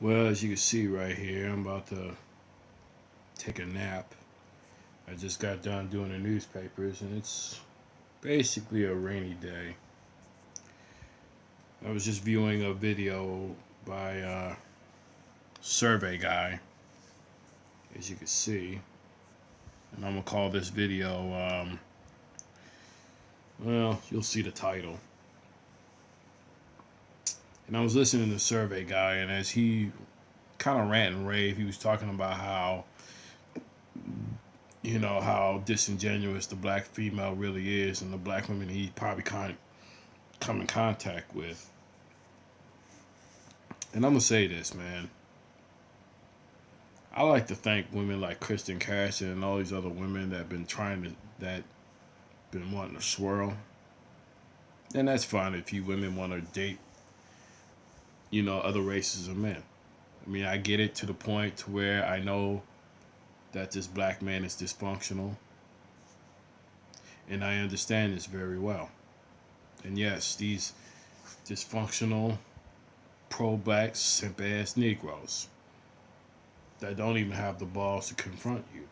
Well, as you can see right here, I'm about to take a nap. I just got done doing the newspapers, and it's basically a rainy day. I was just viewing a video by Survey Guy, as you can see, and I'm gonna call this video. Well, you'll see the title. And I was listening to Survey Guy, and as he kind of rant and rave, he was talking about how how disingenuous the black female really is, and the black women he probably can't come in contact with. And I'm gonna say this, man. I like to thank women like Kristen Casson and all these other women that have been that been wanting to swirl. And that's fine if you women want to date, other races of men. I mean, I get it to the point to where I know that this black man is dysfunctional, and I understand this very well. And yes, these dysfunctional, pro-black, simp-ass Negroes that don't even have the balls to confront you.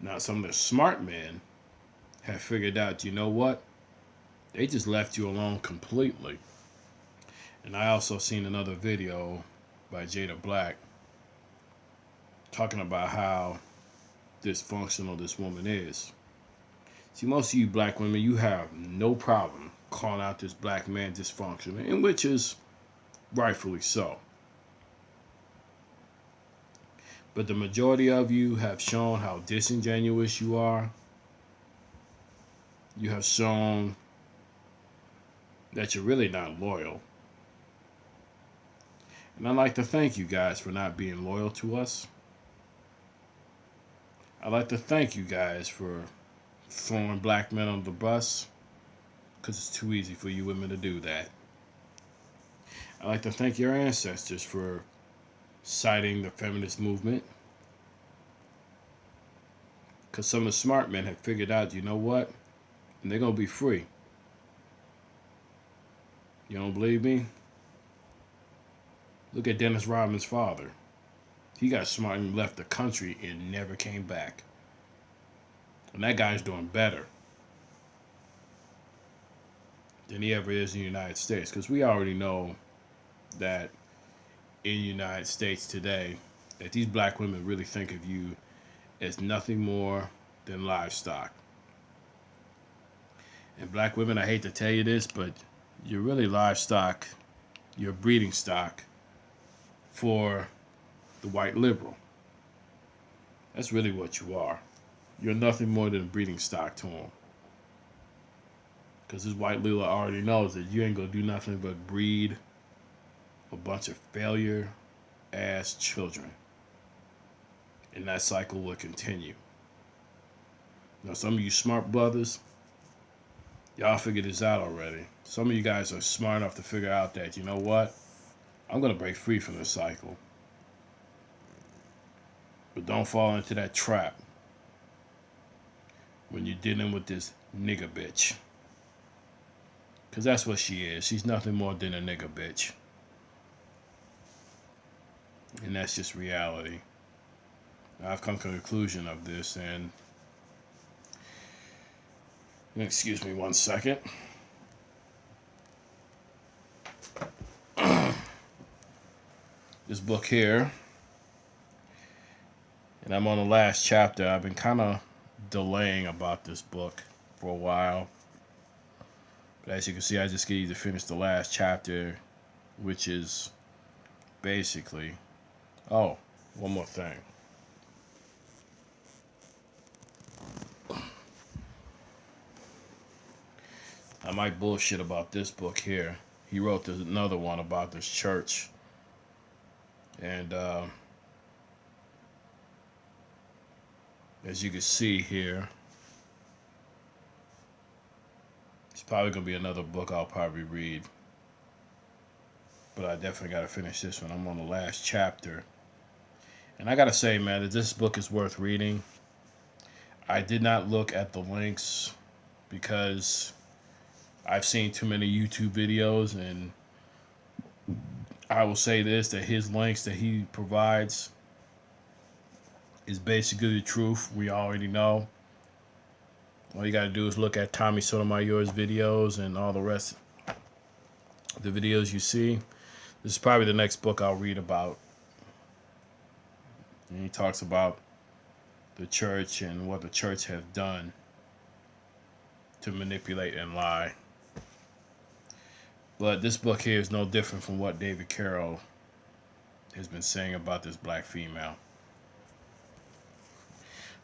Now, some of the smart men have figured out, you know what? They just left you alone completely. And I also seen another video by Jada Black talking about how dysfunctional this woman is. See, most of you black women, you have no problem calling out this black man dysfunctional, and which is rightfully so. But the majority of you have shown how disingenuous you are. You have shown that you're really not loyal. And I'd like to thank you guys for not being loyal to us. I'd like to thank you guys for throwing black men on the bus, because it's too easy for you women to do that. I'd like to thank your ancestors for citing the feminist movement, because some of the smart men have figured out, you know what? And they're going to be free. You don't believe me? Look at Dennis Rodman's father. He got smart and left the country and never came back. And that guy's doing better than he ever is in the United States. Because we already know that in the United States today, that these black women really think of you as nothing more than livestock. And black women, I hate to tell you this, but you're really livestock. You're breeding stock for the white liberal. That's really what you are. You're nothing more than a breeding stock to him. Because this white liberal already knows that you ain't going to do nothing but breed a bunch of failure ass children. And that cycle will continue. Now, some of you smart brothers, y'all figured this out already. Some of you guys are smart enough to figure out that, you know what? I'm going to break free from this cycle. But don't fall into that trap when you're dealing with this nigga bitch. Because that's what she is. She's nothing more than a nigga bitch. And that's just reality. I've come to the conclusion of this, and excuse me 1 second. This book here, and I'm on the last chapter. I've been kind of delaying about this book for a while. But as you can see, I just need to finish the last chapter, which is basically... Oh, one more thing. I might bullshit about this book here. He wrote another one about this church. And as you can see here, it's probably going to be another book I'll probably read. But I definitely got to finish this one. I'm on the last chapter. And I got to say, man, that this book is worth reading. I did not look at the links because I've seen too many YouTube videos, and I will say this, that his links that he provides is basically the truth. We already know. All you gotta do is look at Tommy Sotomayor's videos and all the rest of the videos you see. This is probably the next book I'll read about. And he talks about the church and what the church has done to manipulate and lie. But this book here is no different from what David Carroll has been saying about this black female.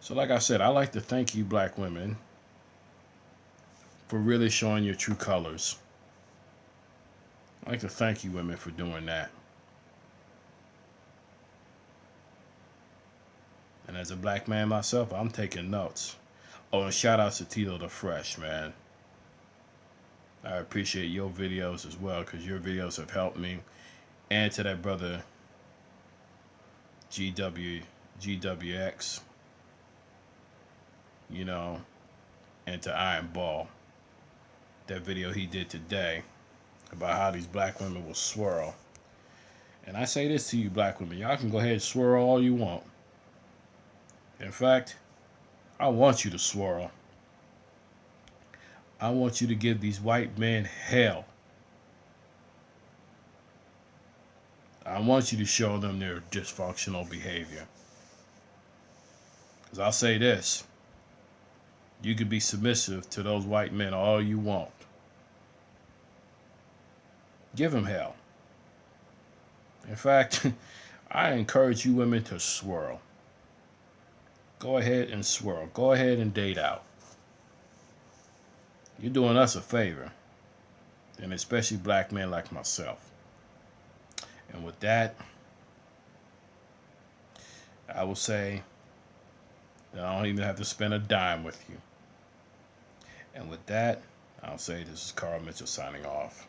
So like I said, I like to thank you black women for really showing your true colors. I'd like to thank you women for doing that. And as a black man myself, I'm taking notes. Oh, and shout out to Tito the Fresh, man. I appreciate your videos as well, because your videos have helped me. And to that brother GWX, you know, and to Iron Ball. That video he did today about how these black women will swirl. And I say this to you black women, y'all can go ahead and swirl all you want. In fact, I want you to swirl. I want you to give these white men hell. I want you to show them their dysfunctional behavior. Because I'll say this, you could be submissive to those white men all you want. Give them hell. In fact, I encourage you women to swirl. Go ahead and swirl. Go ahead and date out. You're doing us a favor, and especially black men like myself. And with that, I will say that I don't even have to spend a dime with you. And with that, I'll say this is Carl Mitchell signing off.